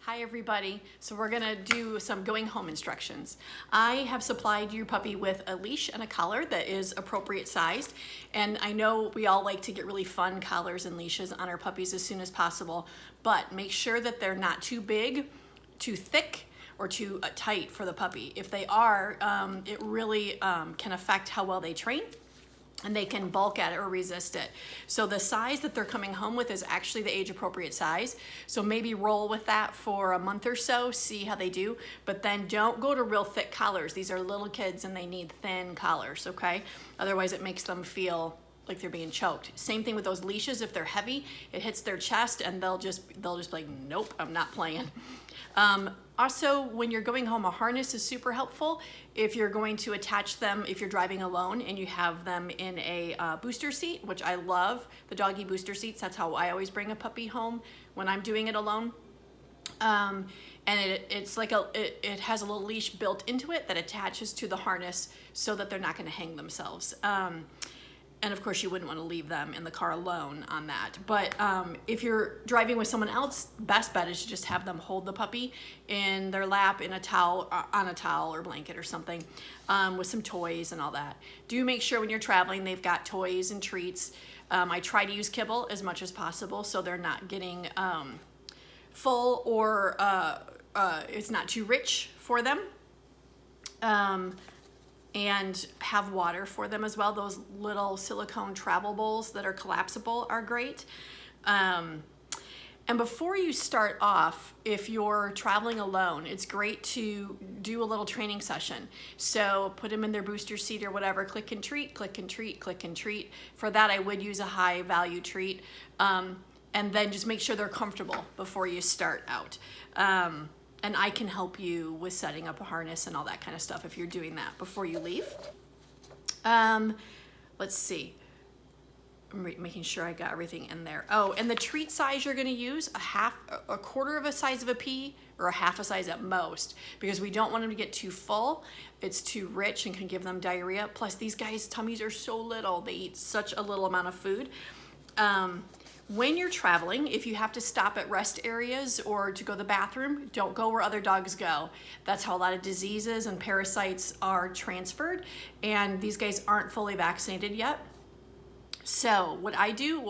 Hi everybody. So we're gonna do some going home instructions. I have supplied your puppy with a leash and a collar that is appropriate sized. And I know we all like to get really fun collars and leashes on our puppies as soon as possible, but make sure that they're not too big, too thick, or too tight for the puppy. If they are, it really can affect how well they train, and they can balk at it or resist it. So the size that they're coming home with is actually the age appropriate size. So maybe roll with that for a month or so, see how they do, but then don't go to real thick collars. These are little kids and they need thin collars, okay? Otherwise it makes them feel like they're being choked. Same thing with those leashes. If they're heavy, it hits their chest and they'll just be like, nope, I'm not playing. Also, when you're going home, a harness is super helpful. If you're going to attach them, if you're driving alone and you have them in a booster seat, which I love, the doggy booster seats, that's how I always bring a puppy home when I'm doing it alone. And it's like it has a little leash built into it that attaches to the harness so that they're not gonna hang themselves. And of course you wouldn't want to leave them in the car alone on that. But if you're driving with someone else, best bet is to just have them hold the puppy in their lap in a towel, on a towel or blanket or something, with some toys and all that. Do make sure when you're traveling they've got toys and treats. I try to use kibble as much as possible so they're not getting full or it's not too rich for them. And have water for them as well. Those little silicone travel bowls that are collapsible are great. And before you start off, if you're traveling alone, it's great to do a little training session. So put them in their booster seat or whatever, click and treat, click and treat, click and treat. For that, I would use a high value treat. And then just make sure they're comfortable before you start out. And I can help you with setting up a harness and all that kind of stuff if you're doing that before you leave. Let's see. I'm making sure I got everything in there. Oh, and the treat size you're gonna use, a quarter of a size of a pea or a half a size at most, because we don't want them to get too full. It's too rich and can give them diarrhea. Plus these guys' tummies are so little. They eat such a little amount of food. When you're traveling, if you have to stop at rest areas or to go to the bathroom, don't go where other dogs go. That's how a lot of diseases and parasites are transferred, and these guys aren't fully vaccinated yet. So what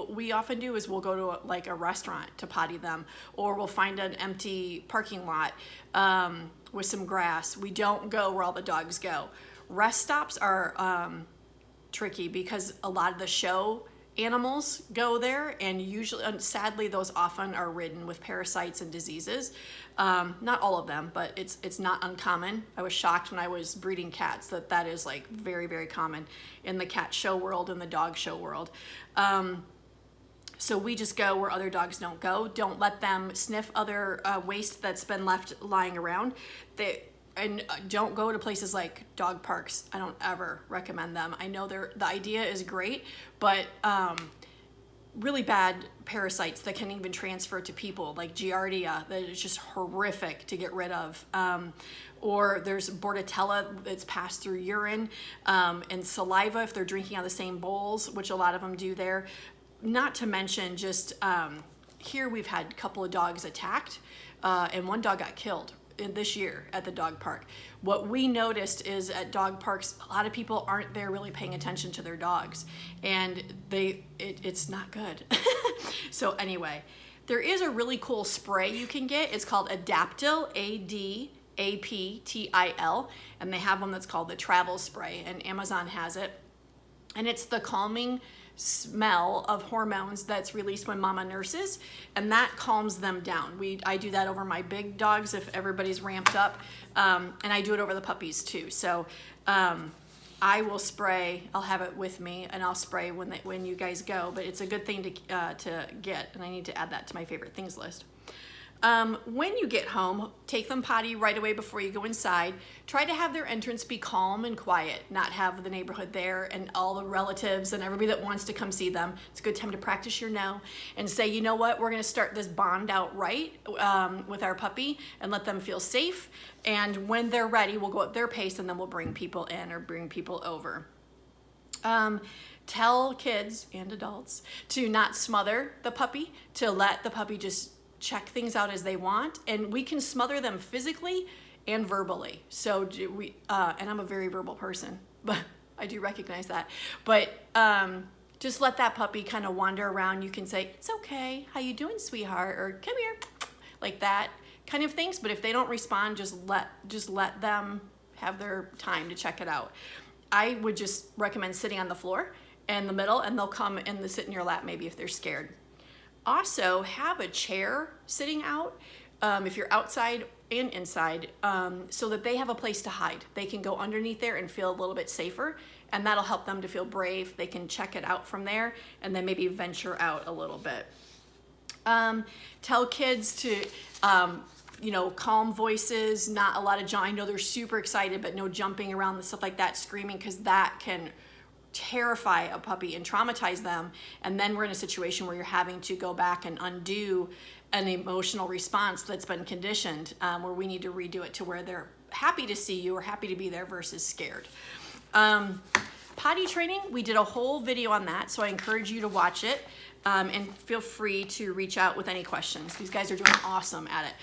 we often do is we'll go to like a restaurant to potty them, or we'll find an empty parking lot with some grass. We don't go where all the dogs go. Rest stops are tricky because a lot of the show animals go there, and usually, sadly, those often are ridden with parasites and diseases. Not all of them, but it's not uncommon. I was shocked when I was breeding cats that is like very, very common in the cat show world and the dog show world. So we just go where other dogs don't go. Don't let them sniff other waste that's been left lying around. And don't go to places like dog parks. I don't ever recommend them. I know the idea is great, but really bad parasites that can even transfer to people, like Giardia, that is just horrific to get rid of. Or there's Bordetella that's passed through urine, and saliva if they're drinking out of the same bowls, which a lot of them do there. Not to mention just here we've had a couple of dogs attacked, and one dog got killed this year at the dog park. What we noticed is at dog parks, a lot of people aren't there really paying attention to their dogs, and it's not good. So anyway, there is a really cool spray you can get. It's called Adaptil, ADAPTIL, and they have one that's called the travel spray, and Amazon has it. And it's the calming smell of hormones that's released when mama nurses, and that calms them down. I do that over my big dogs if everybody's ramped up, and I do it over the puppies too. So I will spray. I'll have it with me, and I'll spray when you guys go. But it's a good thing to get, and I need to add that to my favorite things list. When you get home, take them potty right away before you go inside. Try to have their entrance be calm and quiet, not have the neighborhood there and all the relatives and everybody that wants to come see them. It's a good time to practice your no and say, you know what, we're gonna start this bond out right with our puppy and let them feel safe. And when they're ready, we'll go at their pace and then we'll bring people in or bring people over. Tell kids and adults to not smother the puppy, to let the puppy just check things out as they want, and we can smother them physically and verbally. So and I'm a very verbal person, but I do recognize that. But just let that puppy kind of wander around. You can say, "It's okay. How you doing, sweetheart?" Or "Come here," like that kind of things. But if they don't respond, just let them have their time to check it out. I would just recommend sitting on the floor in the middle, and they'll come and sit in your lap maybe if they're scared. Also, have a chair sitting out if you're outside and inside, so that they have a place to hide. They can go underneath there and feel a little bit safer, and that'll help them to feel brave. They can check it out from there and then maybe venture out a little bit. Tell kids to calm voices, not a lot of jumping. I know they're super excited, but no jumping around and stuff like that, screaming, because that can terrify a puppy and traumatize them. And then we're in a situation where you're having to go back and undo an emotional response that's been conditioned, where we need to redo it to where they're happy to see you or happy to be there versus scared. Potty training, we did a whole video on that, so I encourage you to watch it. And feel free to reach out with any questions. These guys are doing awesome at it.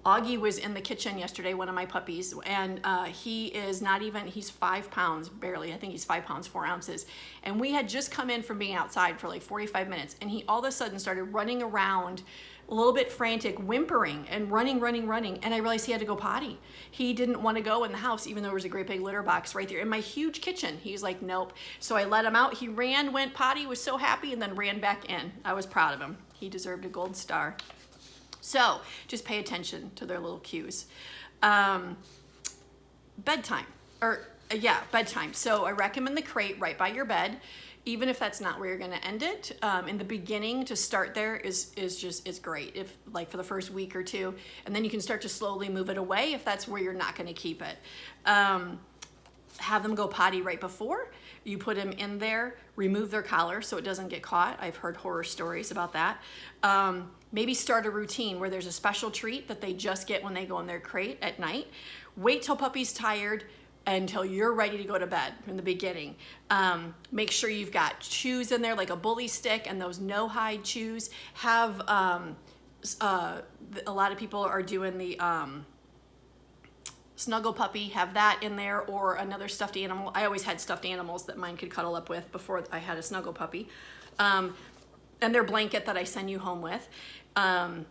Augie was in the kitchen yesterday, one of my puppies, and he's 5 pounds, barely. I think he's 5 pounds, 4 ounces. And we had just come in from being outside for like 45 minutes, and he all of a sudden started running around, a little bit frantic, whimpering and running. And I realized he had to go potty. He didn't want to go in the house, even though there was a great big litter box right there in my huge kitchen. He's like, nope. So I let him out. He ran, went potty, was so happy, and then ran back in. I was proud of him. He deserved a gold star. So just pay attention to their little cues. Bedtime. So I recommend the crate right by your bed, even if that's not where you're going to end it. In the beginning, to start there is great, if like for the first week or two, and then you can start to slowly move it away if that's where you're not going to keep it. Have them go potty right before you put them in there. Remove their collar so it doesn't get caught. I've heard horror stories about that. Maybe start a routine where there's a special treat that they just get when they go in their crate at night. Wait till puppy's tired until you're ready to go to bed in the beginning. Make sure you've got chews in there, like a bully stick and those no hide chews. Have a lot of people are doing the Snuggle Puppy, have that in there, or another stuffed animal. I always had stuffed animals that mine could cuddle up with before I had a Snuggle Puppy. And their blanket that I send you home with. And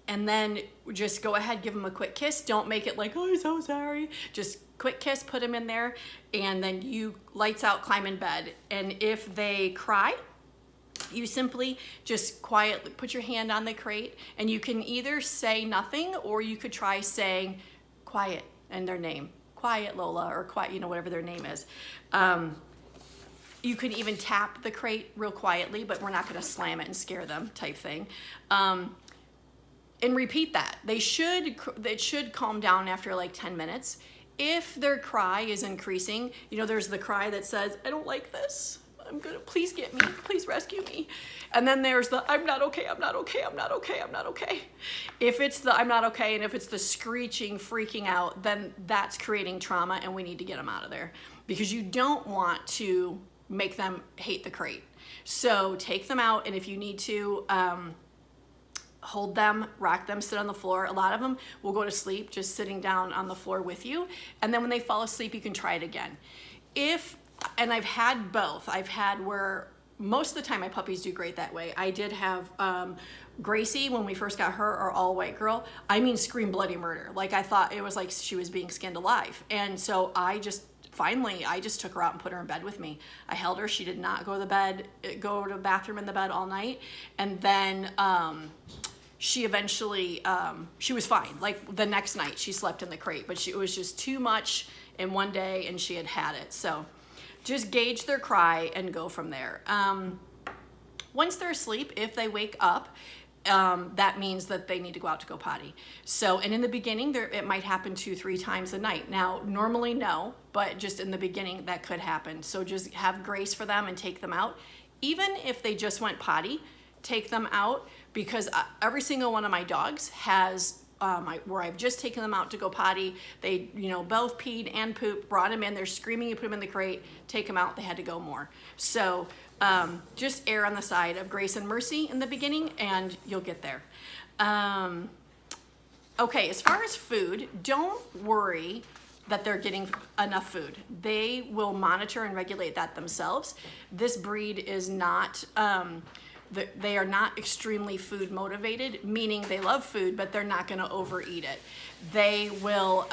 then just go ahead, give them a quick kiss. Don't make it like, oh, I'm so sorry. Just quick kiss, put them in there, and then you lights out, climb in bed. And if they cry, you simply just quietly put your hand on the crate, and you can either say nothing, or you could try saying quiet and their name. Quiet Lola, or quiet, whatever their name is. You could even tap the crate real quietly, but we're not going to slam it and scare them type thing. And repeat that. It should calm down after like 10 minutes. If their cry is increasing, there's the cry that says, I don't like this. Please get me, please rescue me. And then there's the, I'm not okay. If it's the, I'm not okay, and if it's the screeching, freaking out, then that's creating trauma, and we need to get them out of there, because you don't want to make them hate the crate. So take them out, and if you need to, hold them, rock them, sit on the floor. A lot of them will go to sleep just sitting down on the floor with you. And then when they fall asleep, you can try it again. And I've had both. I've had where most of the time my puppies do great that way. I did have Gracie, when we first got her, our all white girl, scream bloody murder. Like, I thought it was like she was being skinned alive. And so I just took her out and put her in bed with me. I held her. She did not go to the bathroom in the bed all night. And then she eventually, she was fine. Like the next night she slept in the crate, but it was just too much in one day, and she had it. So just gauge their cry and go from there. Once they're asleep, if they wake up, that means that they need to go out to go potty. So, and in the beginning, it might happen 2-3 times a night. Now, normally no, but just in the beginning, that could happen. So just have grace for them and take them out. Even if they just went potty, take them out, because every single one of my dogs has where I've just taken them out to go potty. They, both peed and pooped, brought them in, they're screaming, you put them in the crate, take them out, they had to go more. So Just err on the side of grace and mercy in the beginning, and you'll get there. Okay, as far as food, don't worry that they're getting enough food. They will monitor and regulate that themselves. This breed is not, they are not extremely food motivated, meaning they love food, but they're not gonna overeat it. They will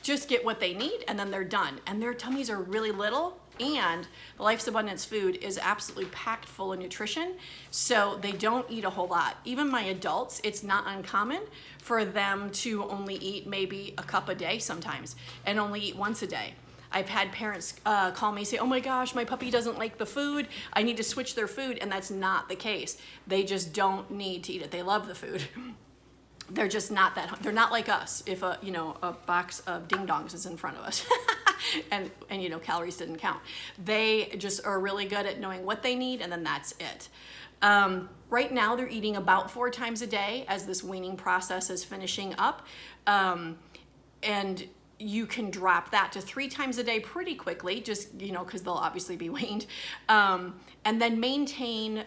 just get what they need and then they're done. And their tummies are really little, and the Life's Abundance food is absolutely packed full of nutrition, so they don't eat a whole lot. Even my adults, it's not uncommon for them to only eat maybe a cup a day sometimes, and only eat once a day. I've had parents call me and say, oh my gosh, my puppy doesn't like the food, I need to switch their food, and that's not the case. They just don't need to eat it. They love the food. They're just not that, they're not like us. If a box of ding dongs is in front of us and calories didn't count. They just are really good at knowing what they need, and then that's it. Right now they're eating about 4 times a day as this weaning process is finishing up. And you can drop that to 3 times a day pretty quickly, just, because they'll obviously be weaned. And then maintain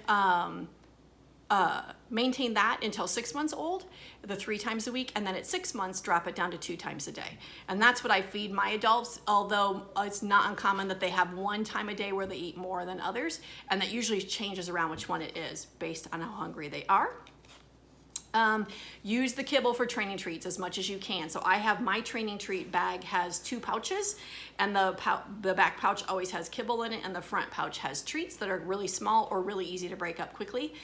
that until 6 months old, the 3 times a week, and then at 6 months, drop it down to 2 times a day. And that's what I feed my adults, although it's not uncommon that they have 1 time a day where they eat more than others, and that usually changes around which one it is based on how hungry they are. Use the kibble for training treats as much as you can. So I have my training treat bag has 2 pouches, and the back pouch always has kibble in it, and the front pouch has treats that are really small or really easy to break up quickly.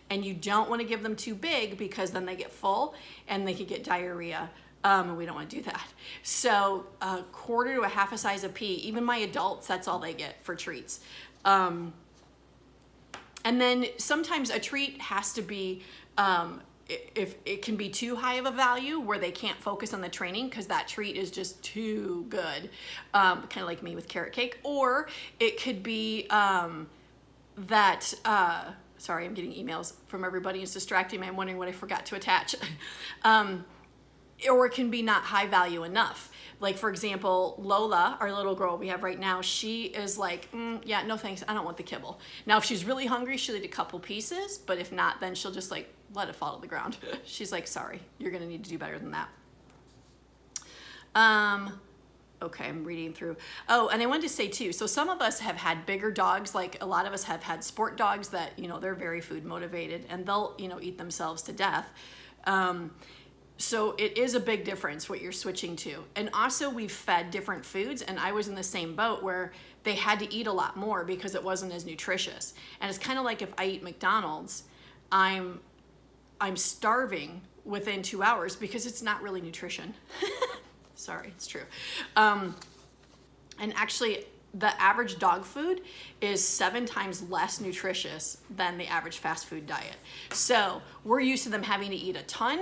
And you don't want to give them too big, because then they get full and they could get diarrhea. And we don't want to do that. So 1/4 to 1/2 a size of pea, even my adults, that's all they get for treats. And then sometimes a treat has to be, if it can be too high of a value where they can't focus on the training because that treat is just too good, kind of like me with carrot cake. Or it could be sorry, I'm getting emails from everybody. It's distracting me. I'm wondering what I forgot to attach. Or it can be not high value enough. Like, for example, Lola, our little girl we have right now, she is like, yeah, no thanks, I don't want the kibble. Now, if she's really hungry, she'll eat a couple pieces, but if not, then she'll just like let it fall to the ground. She's like, sorry, you're gonna need to do better than that. Okay, I'm reading through. Oh, and I wanted to say too, so some of us have had bigger dogs, like a lot of us have had sport dogs that, they're very food motivated, and they'll, eat themselves to death. So it is a big difference what you're switching to. And also we've fed different foods, and I was in the same boat where they had to eat a lot more because it wasn't as nutritious. And it's kind of like if I eat McDonald's, I'm starving within 2 hours because it's not really nutrition. Sorry, it's true. And actually, the average dog food is 7 times less nutritious than the average fast food diet. So we're used to them having to eat a ton.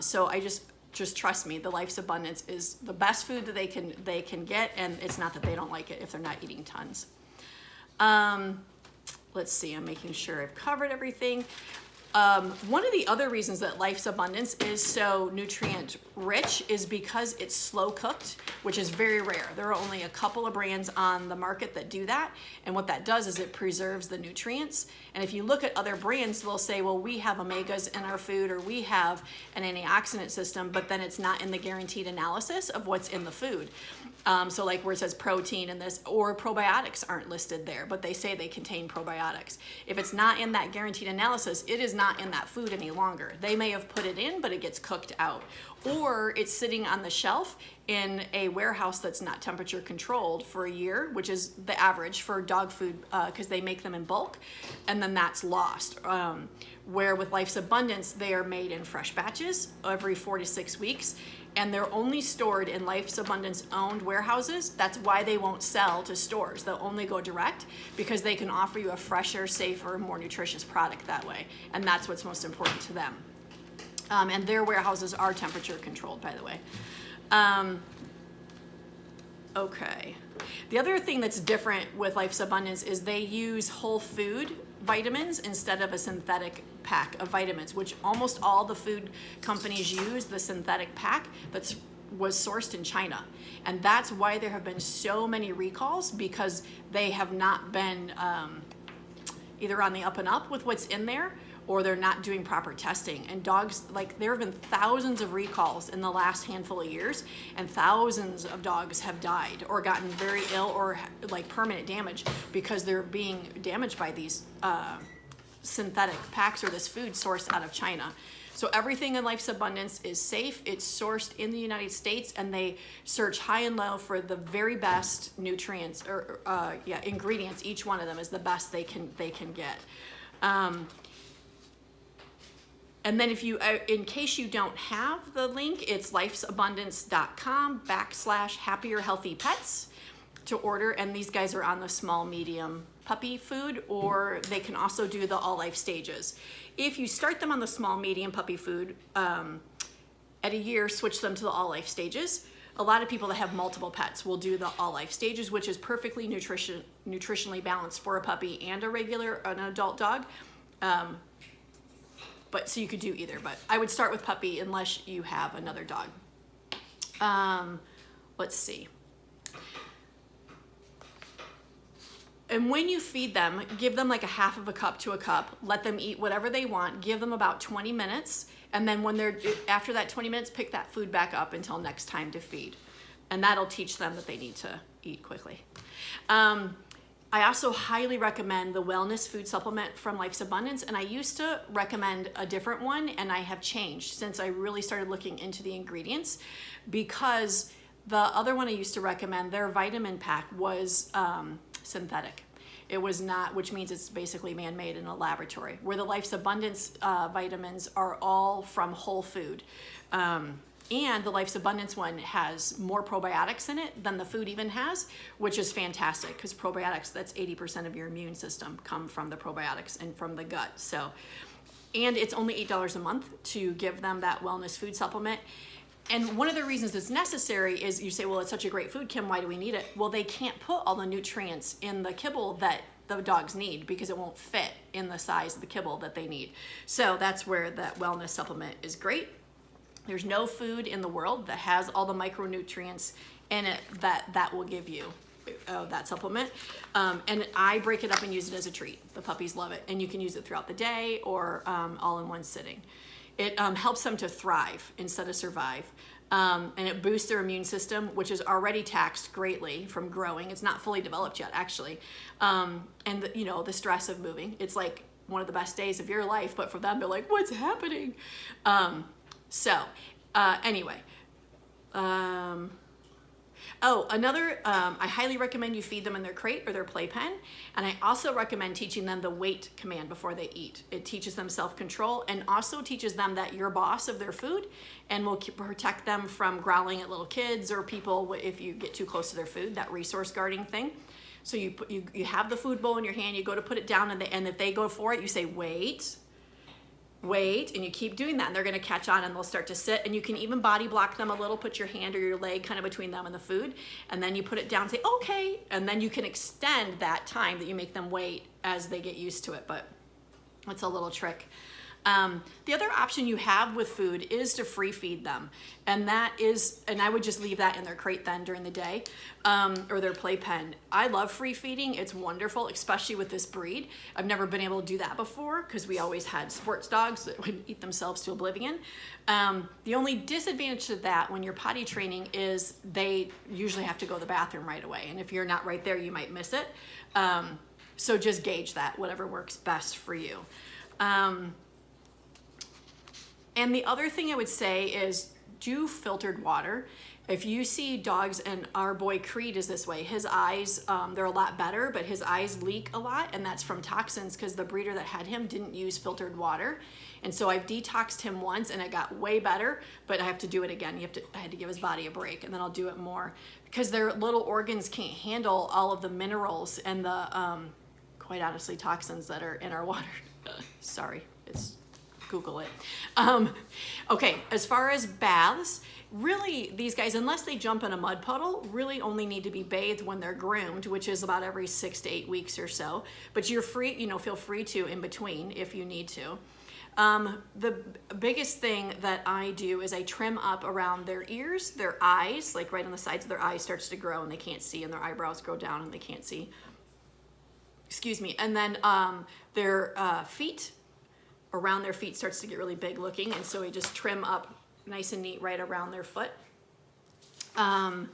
So I just trust me, the Life's Abundance is the best food that they can get, and it's not that they don't like it if they're not eating tons. Let's see, I'm making sure I've covered everything. One of the other reasons that Life's Abundance is so nutrient rich is because it's slow cooked, which is very rare. There are only a couple of brands on the market that do that. And what that does is it preserves the nutrients. And if you look at other brands, they'll say, well, we have omegas in our food, or we have an antioxidant system, but then it's not in the guaranteed analysis of what's in the food. So like where it says protein in this, or probiotics aren't listed there, but they say they contain probiotics. If it's not in that guaranteed analysis, it is not in that food any longer. They may have put it in, but it gets cooked out. Or it's sitting on the shelf in a warehouse that's not temperature controlled for a year, which is the average for dog food, because they make them in bulk, and then that's lost. Where with Life's Abundance, they are made in fresh batches every 4 to 6 weeks, and they're only stored in Life's Abundance owned warehouses. That's why they won't sell to stores. They'll only go direct because they can offer you a fresher, safer, more nutritious product that way. And that's what's most important to them. And their warehouses are temperature controlled, by the way. Okay. The other thing that's different with Life's Abundance is they use whole food vitamins instead of a synthetic pack of vitamins, which almost all the food companies use the synthetic pack was sourced in China. And that's why there have been so many recalls, because they have not been either on the up and up with what's in there, or they're not doing proper testing. And dogs, like, there have been thousands of recalls in the last handful of years, and thousands of dogs have died or gotten very ill or like permanent damage because they're being damaged by these synthetic packs or this food sourced out of China. So everything in Life's Abundance is safe. It's sourced in the United States, and they search high and low for the very best nutrients or ingredients. Each one of them is the best they can get. And then if you, in case you don't have the link, it's lifesabundance.com/happierhealthypets to order. And these guys are on the small, medium puppy food, or they can also do the all life stages. If you start them on the small, medium puppy food, at a year, switch them to the all life stages. A lot of people that have multiple pets will do the all life stages, which is perfectly nutritionally balanced for a puppy and an adult dog. But so you could do either, but I would start with puppy unless you have another dog. Let's see. And when you feed them, give them like a half of a cup to a cup. Let them eat whatever they want. Give them about 20 minutes. And then after that 20 minutes, pick that food back up until next time to feed. And that'll teach them that they need to eat quickly. I also highly recommend the wellness food supplement from Life's Abundance. And I used to recommend a different one, and I have changed since I really started looking into the ingredients, because the other one I used to recommend, their vitamin pack was synthetic. It was not, which means it's basically man-made in a laboratory, where the Life's Abundance vitamins are all from whole food. And the Life's Abundance one has more probiotics in it than the food even has, which is fantastic, because probiotics, that's 80% of your immune system come from the probiotics and from the gut. So, and it's only $8 a month to give them that wellness food supplement. And one of the reasons it's necessary is, you say, well, it's such a great food, Kim, why do we need it? Well, they can't put all the nutrients in the kibble that the dogs need, because it won't fit in the size of the kibble that they need. So that's where that wellness supplement is great. There's no food in the world that has all the micronutrients in it that will give you that supplement. And I break it up and use it as a treat. The puppies love it. And you can use it throughout the day or all in one sitting. It helps them to thrive instead of survive. And it boosts their immune system, which is already taxed greatly from growing. It's not fully developed yet, actually. And the stress of moving. It's like one of the best days of your life, but for them, they're like, what's happening? Anyway. I highly recommend you feed them in their crate or their playpen. And I also recommend teaching them the wait command before they eat. It teaches them self-control and also teaches them that you're boss of their food and will protect them from growling at little kids or people if you get too close to their food, that resource guarding thing. So you have the food bowl in your hand, you go to put it down, and if they go for it, you say, wait, and you keep doing that, and they're going to catch on and they'll start to sit. And you can even body block them a little, put your hand or your leg kind of between them and the food, and then you put it down and say, okay, and then you can extend that time that you make them wait as they get used to it. But it's a little trick. The other option you have with food is to free feed them. And I would just leave that in their crate then during the day, or their playpen. I love free feeding. It's wonderful, especially with this breed. I've never been able to do that before because we always had sports dogs that would eat themselves to oblivion. The only disadvantage to that when you're potty training is they usually have to go to the bathroom right away. And if you're not right there, you might miss it. So just gauge that, whatever works best for you. And the other thing I would say is do filtered water. If you see dogs, and our boy Creed is this way, his eyes, they're a lot better, but his eyes leak a lot, and that's from toxins because the breeder that had him didn't use filtered water. And so I've detoxed him once and it got way better, but I have to do it again. I had to give his body a break, and then I'll do it more because their little organs can't handle all of the minerals and the, quite honestly, toxins that are in our water. Sorry, Google it. Okay, as far as baths, really these guys, unless they jump in a mud puddle, really only need to be bathed when they're groomed, which is about every 6 to 8 weeks or so. But you're free, feel free to in between if you need to. The biggest thing that I do is I trim up around their ears, their eyes, like right on the sides of their eyes starts to grow and they can't see, and their eyebrows grow down and they can't see. excuse me, and then their feet, around their feet starts to get really big looking, and so we just trim up nice and neat right around their foot. Yeah,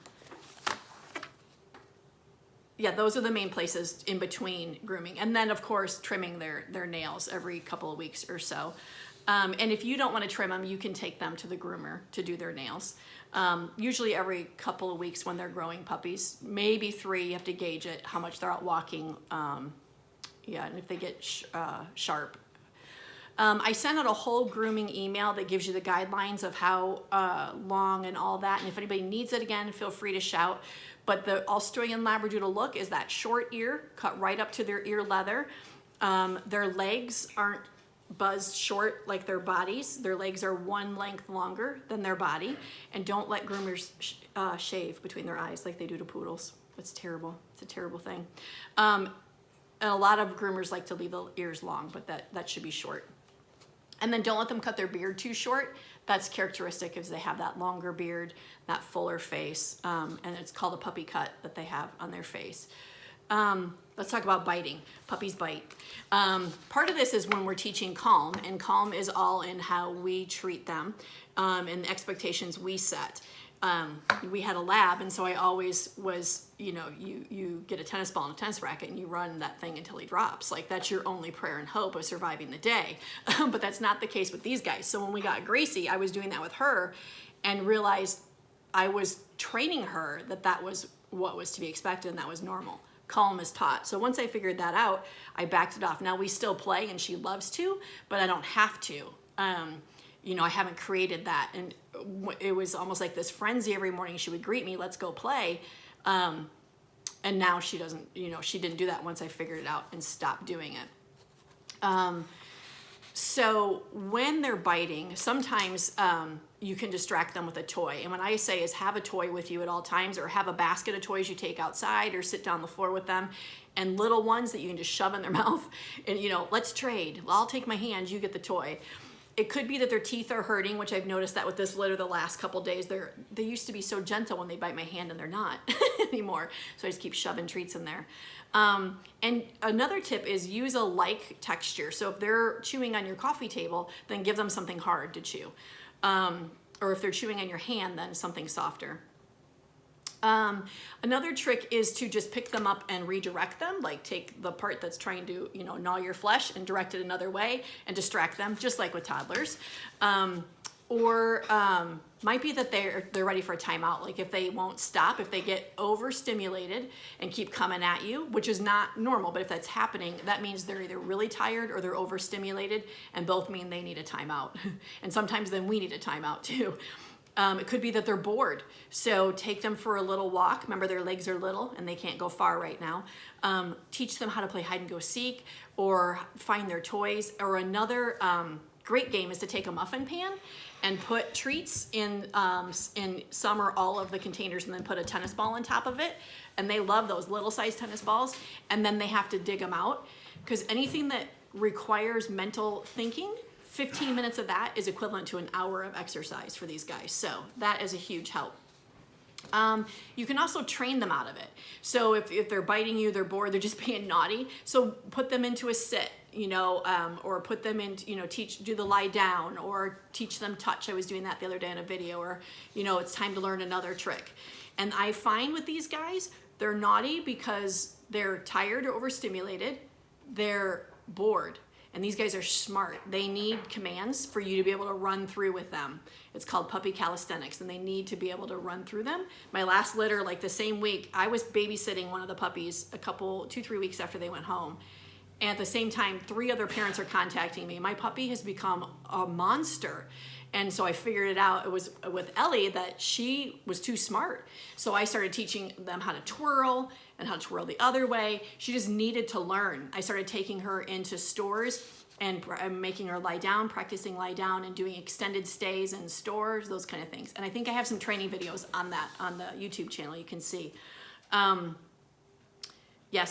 those are the main places in between grooming. And then of course, trimming their nails every couple of weeks or so. And if you don't want to trim them, you can take them to the groomer to do their nails. Usually every couple of weeks when they're growing puppies, maybe 3, you have to gauge it, how much they're out walking. Yeah, and if they get sharp. I sent out a whole grooming email that gives you the guidelines of how long and all that. And if anybody needs it again, feel free to shout. But the Australian Labradoodle look is that short ear cut right up to their ear leather. Their legs aren't buzzed short like their bodies. Their legs are 1 length longer than their body. And don't let groomers shave between their eyes like they do to poodles. That's terrible. It's a terrible thing. And a lot of groomers like to leave the ears long, but that should be short. And then don't let them cut their beard too short. That's characteristic as they have that longer beard, that fuller face, and it's called a puppy cut that they have on their face. Let's talk about biting. Puppies bite. Part of this is when we're teaching calm, and calm is all in how we treat them and the expectations we set. We had a lab, and so I always was, you get a tennis ball and a tennis racket and you run that thing until he drops. Like, that's your only prayer and hope of surviving the day. But that's not the case with these guys. So when we got Gracie, I was doing that with her and realized I was training her that was what was to be expected and that was normal. Calm is taught. So once I figured that out, I backed it off. Now we still play and she loves to, but I don't have to. I haven't created that. And it was almost like this frenzy every morning. She would greet me, let's go play. And now she doesn't, she didn't do that once I figured it out and stopped doing it. So when they're biting, sometimes you can distract them with a toy. And when I say is have a toy with you at all times, or have a basket of toys you take outside, or sit down on the floor with them, and little ones that you can just shove in their mouth and, let's trade. Well, I'll take my hand, you get the toy. It could be that their teeth are hurting, which I've noticed that with this litter the last couple days. They used to be so gentle when they bite my hand, and they're not anymore. So I just keep shoving treats in there. And another tip is use a like texture. So if they're chewing on your coffee table, then give them something hard to chew. Or if they're chewing on your hand, then something softer. Another trick is to just pick them up and redirect them, like take the part that's trying to, gnaw your flesh and direct it another way and distract them, just like with toddlers. Or might be that they're ready for a timeout. Like if they won't stop, if they get overstimulated and keep coming at you, which is not normal, but if that's happening, that means they're either really tired or they're overstimulated, and both mean they need a timeout. And sometimes then we need a timeout too. It could be that they're bored. So take them for a little walk. Remember, their legs are little and they can't go far right now. Teach them how to play hide and go seek, or find their toys. Or another great game is to take a muffin pan and put treats in some or all of the containers, and then put a tennis ball on top of it. And they love those little size tennis balls. And then they have to dig them out, because anything that requires mental thinking, 15 minutes of that is equivalent to an hour of exercise for these guys. So that is a huge help. You can also train them out of it. So if they're biting you, they're bored, they're just being naughty. So put them into a sit, or put them in, do the lie down, or teach them touch. I was doing that the other day in a video. Or, it's time to learn another trick. And I find with these guys, they're naughty because they're tired or overstimulated. They're bored. And these guys are smart. They need commands for you to be able to run through with them. It's called puppy calisthenics, and they need to be able to run through them. My last litter, like the same week, I was babysitting one of the puppies 2-3 weeks after they went home. And at the same time, 3 other parents are contacting me. My puppy has become a monster. And so I figured it out. It was with Ellie that she was too smart. So I started teaching them how to twirl and how to twirl the other way. She just needed to learn. I started taking her into stores and making her lie down, practicing lie down, and doing extended stays in stores, those kind of things. And I think I have some training videos on that on the YouTube channel you can see. So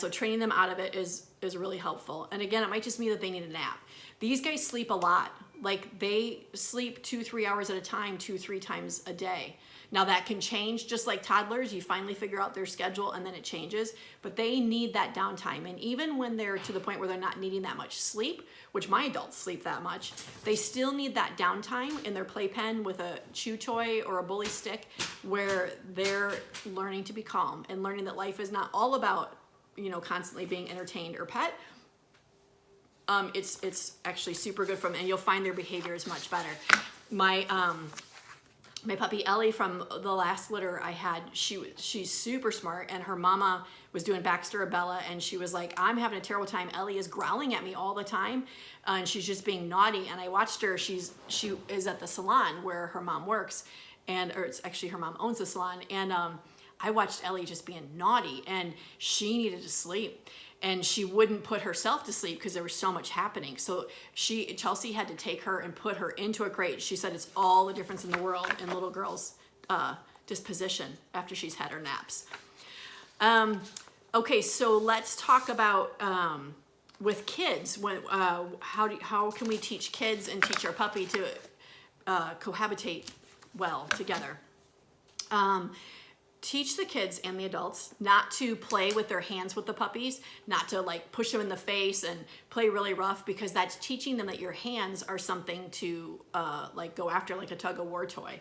training them out of it is really helpful. And again, it might just mean that they need a nap. These guys sleep a lot. like they sleep 2-3 hours at a time, 2-3 times a day. Now that can change, just like toddlers, you finally figure out their schedule and then it changes, but they need that downtime. And even when they're to the point where they're not needing that much sleep, which my adults sleep that much, they still need that downtime in their playpen with a chew toy or a bully stick where they're learning to be calm and learning that life is not all about, constantly being entertained or pet. It's actually super good for them, and you'll find their behavior is much better. My puppy Ellie from the last litter I had, she's super smart, and her mama was doing Baxter Abella, and she was like, I'm having a terrible time. Ellie is growling at me all the time, and she's just being naughty. And I watched her. She is at the salon where her mom works, or it's actually her mom owns the salon, and I watched Ellie just being naughty, and she needed to sleep. And she wouldn't put herself to sleep because there was so much happening. So Chelsea had to take her and put her into a crate. She said it's all the difference in the world in little girls' disposition after she's had her naps. Okay, so let's talk about with kids. How can we teach kids and teach our puppy to cohabitate well together? Teach the kids and the adults not to play with their hands with the puppies, not to like push them in the face and play really rough, because that's teaching them that your hands are something to like go after, like a tug of war toy.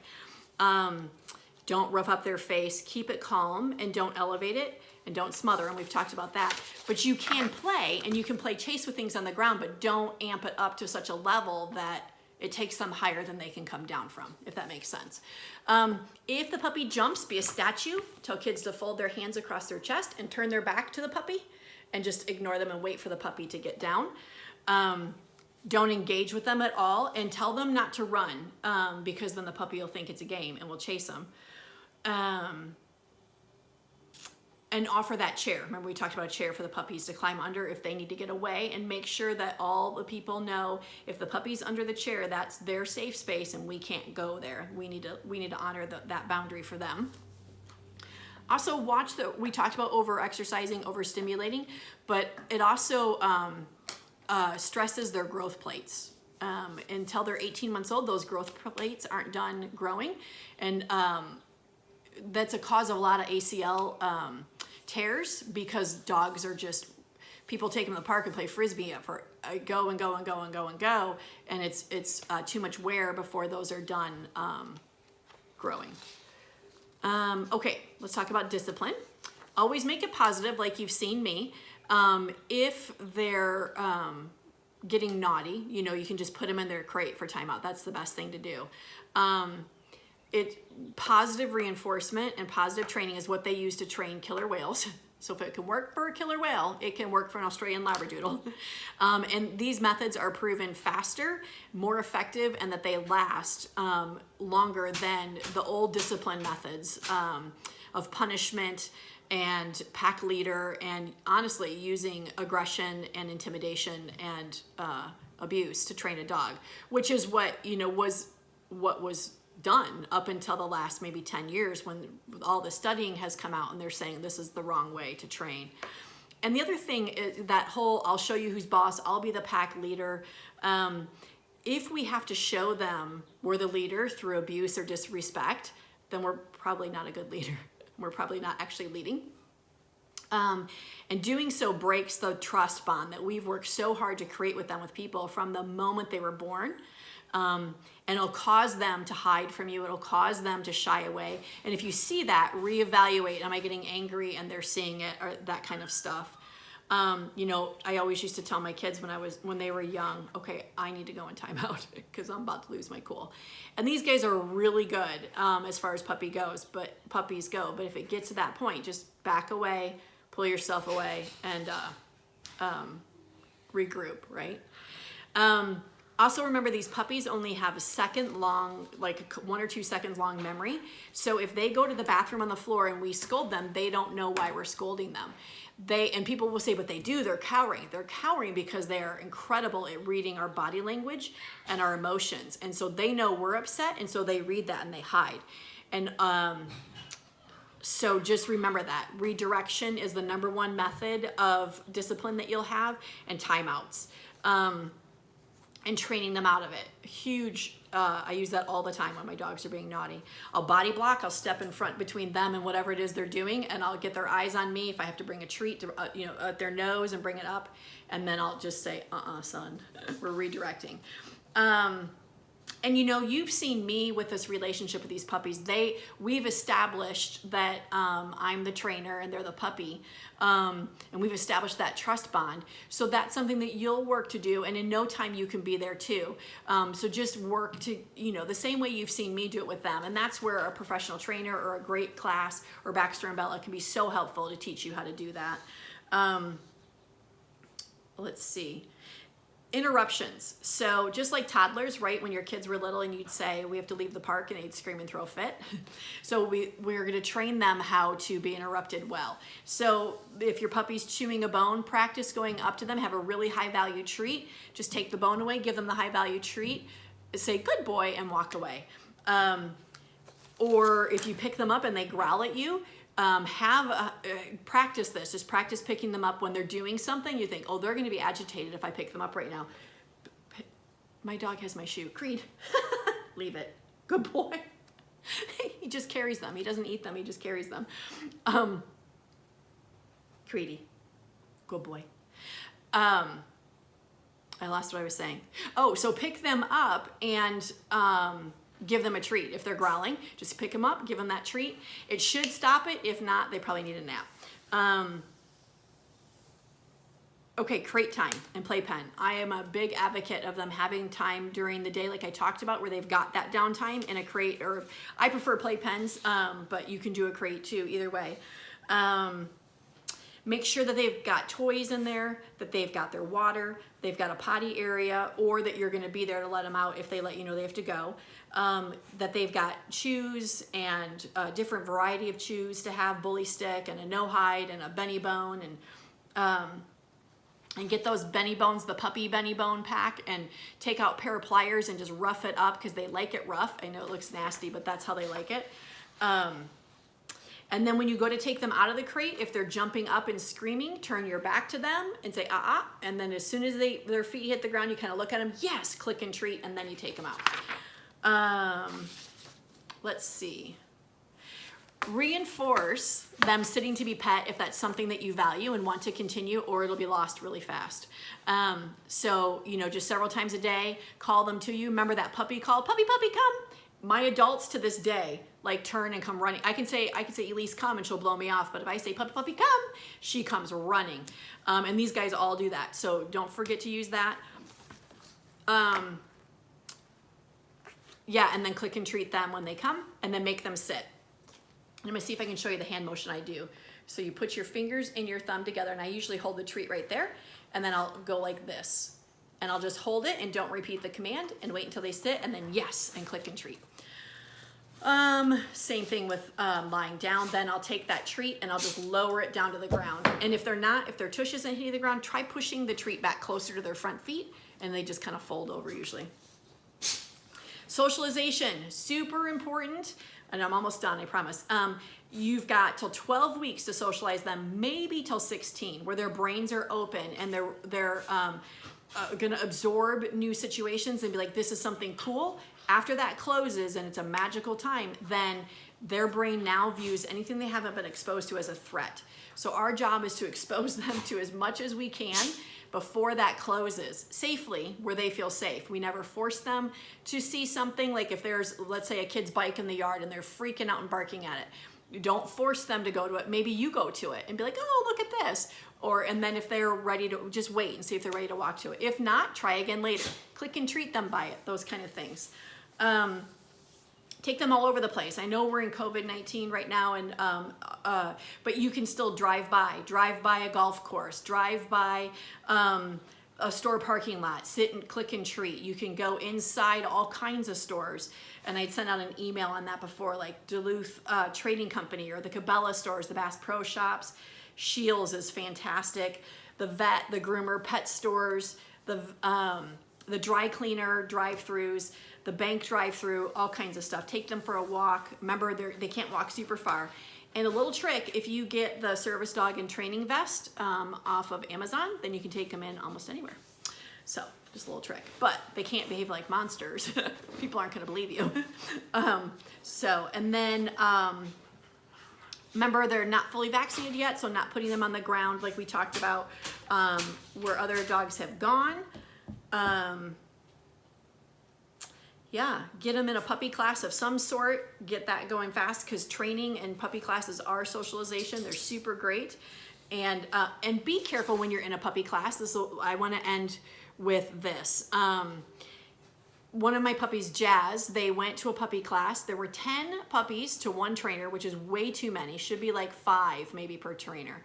Don't rough up their face, keep it calm, and don't elevate it, and don't smother, and we've talked about that. But you can play, and you can play chase with things on the ground, but don't amp it up to such a level that it takes them higher than they can come down from, if that makes sense. If the puppy jumps, be a statue. Tell kids to fold their hands across their chest and turn their back to the puppy and just ignore them and wait for the puppy to get down. Don't engage with them at all, and tell them not to run, because then the puppy will think it's a game and will chase them. And offer that chair. Remember, we talked about a chair for the puppies to climb under if they need to get away, and make sure that all the people know if the puppy's under the chair, that's their safe space and we can't go there. We need to honor that boundary for them. Also we talked about over-exercising, over-stimulating, but it also stresses their growth plates. Until they're 18 months old, those growth plates aren't done growing, and that's a cause of a lot of ACL tears, because dogs are just, people take them to the park and play frisbee for go and go and go and go and go, and it's too much wear before those are done growing. Okay, let's talk about discipline. Always make it positive, like you've seen me. If they're getting naughty, you can just put them in their crate for timeout. That's the best thing to do. Positive reinforcement and positive training is what they use to train killer whales. So if it can work for a killer whale, it can work for an Australian Labradoodle. And these methods are proven faster, more effective, and that they last longer than the old discipline methods of punishment and pack leader, and honestly using aggression and intimidation and abuse to train a dog, which is what was done up until the last maybe 10 years, when all the studying has come out and they're saying this is the wrong way to train. And the other thing is that whole, I'll show you who's boss, I'll be the pack leader. If we have to show them we're the leader through abuse or disrespect, then we're probably not a good leader. We're probably not actually leading. And doing so breaks the trust bond that we've worked so hard to create with them, with people, from the moment they were born. And it'll cause them to hide from you. It'll cause them to shy away. And if you see that, reevaluate, am I getting angry and they're seeing it, or that kind of stuff. I always used to tell my kids when they were young, okay, I need to go in timeout because I'm about to lose my cool. And these guys are really good as far as puppies go. But if it gets to that point, just back away, pull yourself away, and regroup, right? Also remember, these puppies only have a second long, like 1 or 2 seconds long memory. So if they go to the bathroom on the floor and we scold them, they don't know why we're scolding them. And people will say, but they do, they're cowering. They're cowering because they are incredible at reading our body language and our emotions. And so they know we're upset, and so they read that and they hide. And so just remember that. Redirection is the #1 method of discipline that you'll have, and timeouts. and training them out of it. Huge, I use that all the time when my dogs are being naughty. I'll body block, I'll step in front between them and whatever it is they're doing, and I'll get their eyes on me if I have to bring a treat to, at their nose and bring it up, and then I'll just say, son, we're redirecting. And you've seen me with this relationship with these puppies. We've established that I'm the trainer and they're the puppy, and we've established that trust bond. So that's something that you'll work to do, and in no time you can be there too. So just work to, the same way you've seen me do it with them. And that's where a professional trainer or a great class or Baxter and Bella can be so helpful to teach you how to do that. Let's see. Interruptions. So just like toddlers, right? When your kids were little and you'd say, we have to leave the park, and they'd scream and throw a fit. So we're going to train them how to be interrupted well. So if your puppy's chewing a bone, practice going up to them, have a really high value treat. Just take the bone away, give them the high value treat, say, good boy, and walk away. Or if you pick them up and they growl at you, practice this. Just practice picking them up when they're doing something. You think, oh, they're going to be agitated if I pick them up right now. My dog has my shoe. Creed, leave it. Good boy. He just carries them. He doesn't eat them. He just carries them. Creedy, good boy. I lost what I was saying. Oh, so pick them up and give them a treat. If they're growling, just pick them up, give them that treat. It should stop it. If not, they probably need a nap. Okay, crate time and playpen. I am a big advocate of them having time during the day, like I talked about, where they've got that downtime in a crate, or I prefer playpens, but you can do a crate too, either way. Make sure that they've got toys in there, that they've got their water, they've got a potty area, or that you're gonna be there to let them out if they let you know they have to go. That they've got chews and a different variety of chews to have, bully stick and a no hide and a Benny Bone, and get those Benny Bones, the puppy Benny Bone pack, and take out a pair of pliers and just rough it up because they like it rough. I know it looks nasty, but that's how they like it. And then when you go to take them out of the crate, if they're jumping up and screaming, turn your back to them and say, and then as soon as their feet hit the ground, you kind of look at them, yes, click and treat, and then you take them out. Let's see. Reinforce them sitting to be pet if that's something that you value and want to continue, or it'll be lost really fast. So, just several times a day, call them to you. Remember that puppy call, puppy, puppy, come. My adults to this day, turn and come running. I can say, Elise, come, and she'll blow me off. But if I say, puppy, puppy, come, she comes running. And these guys all do that. So don't forget to use that. Yeah, and then click and treat them when they come, and then make them sit. I'm gonna see if I can show you the hand motion I do. So you put your fingers and your thumb together, and I usually hold the treat right there, and then I'll go like this. And I'll just hold it and don't repeat the command and wait until they sit, and then yes, and click and treat. Same thing with lying down. Then I'll take that treat and I'll just lower it down to the ground. And if their tush isn't hitting the ground, try pushing the treat back closer to their front feet, and they just kind of fold over usually. Socialization, super important. And I'm almost done, I promise. You've got till 12 weeks to socialize them, maybe till 16, where their brains are open and they're gonna absorb new situations and be like, this is something cool. After that closes and it's a magical time, then their brain now views anything they haven't been exposed to as a threat. So our job is to expose them to as much as we can before that closes, safely, where they feel safe. We never force them to see something, like if there's, let's say, a kid's bike in the yard and they're freaking out and barking at it. You don't force them to go to it. Maybe you go to it and be like, oh, look at this. And then if they're ready to, just wait and see if they're ready to walk to it. If not, try again later. Click and treat them by it, those kind of things. Take them all over the place. I know we're in COVID-19 right now, and but you can still drive by a golf course, drive by a store parking lot, sit and click and treat. You can go inside all kinds of stores. And I'd sent out an email on that before, like Duluth Trading Company or the Cabela stores, the Bass Pro Shops. Shields is fantastic. The vet, the groomer, pet stores, the dry cleaner drive-throughs, the bank drive-through, all kinds of stuff. Take them for a walk. Remember, they can't walk super far. And a little trick, if you get the Service Dog and Training Vest off of Amazon, then you can take them in almost anywhere. So Just a little trick, but they can't behave like monsters. People aren't going to believe you. And then remember, they're not fully vaccinated yet, so not putting them on the ground like we talked about where other dogs have gone. Yeah, get them in a puppy class of some sort. Get that going fast, because training and puppy classes are socialization. They're super great. And be careful when you're in a puppy class. I want to end with this. One of my puppies, Jazz, they went to a puppy class. There were 10 puppies to one trainer, which is way too many. Should be like 5 maybe per trainer.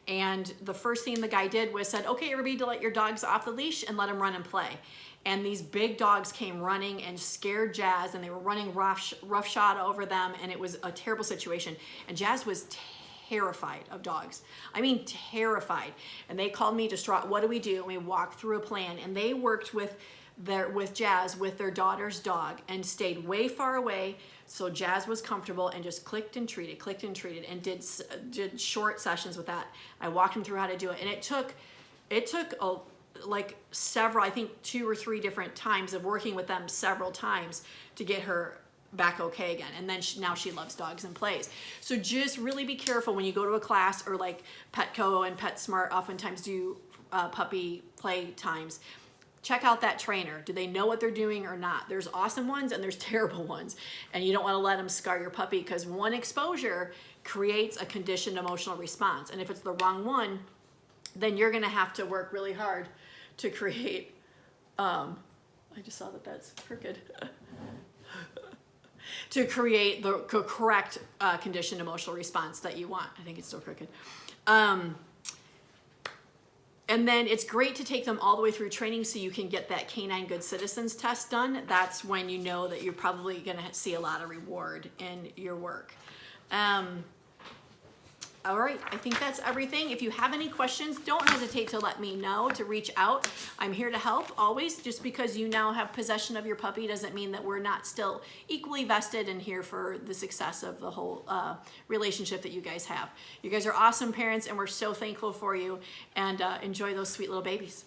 And the first thing the guy did was said, okay, everybody, to let your dogs off the leash and let them run and play. And these big dogs came running and scared Jazz, and they were running roughshod over them, and it was a terrible situation. And Jazz was terrified of dogs. I mean, terrified. And they called me distraught. What do we do? And we walked through a plan, and they worked with Jazz with their daughter's dog and stayed way far away so Jazz was comfortable, and just clicked and treated, and did short sessions with that. I walked them through how to do it, and it took like several, I think 2 or 3 different times of working with them several times to get her back okay again. And then now she loves dogs and plays. So just really be careful when you go to a class, or like Petco and PetSmart oftentimes do puppy play times. Check out that trainer. Do they know what they're doing or not? There's awesome ones and there's terrible ones. And you don't want to let them scar your puppy, because one exposure creates a conditioned emotional response. And if it's the wrong one, then you're going to have to work really hard to create, I just saw that that's crooked, to create the correct conditioned emotional response that you want. I think it's still crooked. And then it's great to take them all the way through training so you can get that Canine Good Citizens test done. That's when you know that you're probably going to see a lot of reward in your work. All right, I think that's everything. If you have any questions, don't hesitate to let me know, to reach out. I'm here to help always. Just because you now have possession of your puppy doesn't mean that we're not still equally vested and here for the success of the whole relationship that you guys have. You guys are awesome parents, and we're so thankful for you, and enjoy those sweet little babies.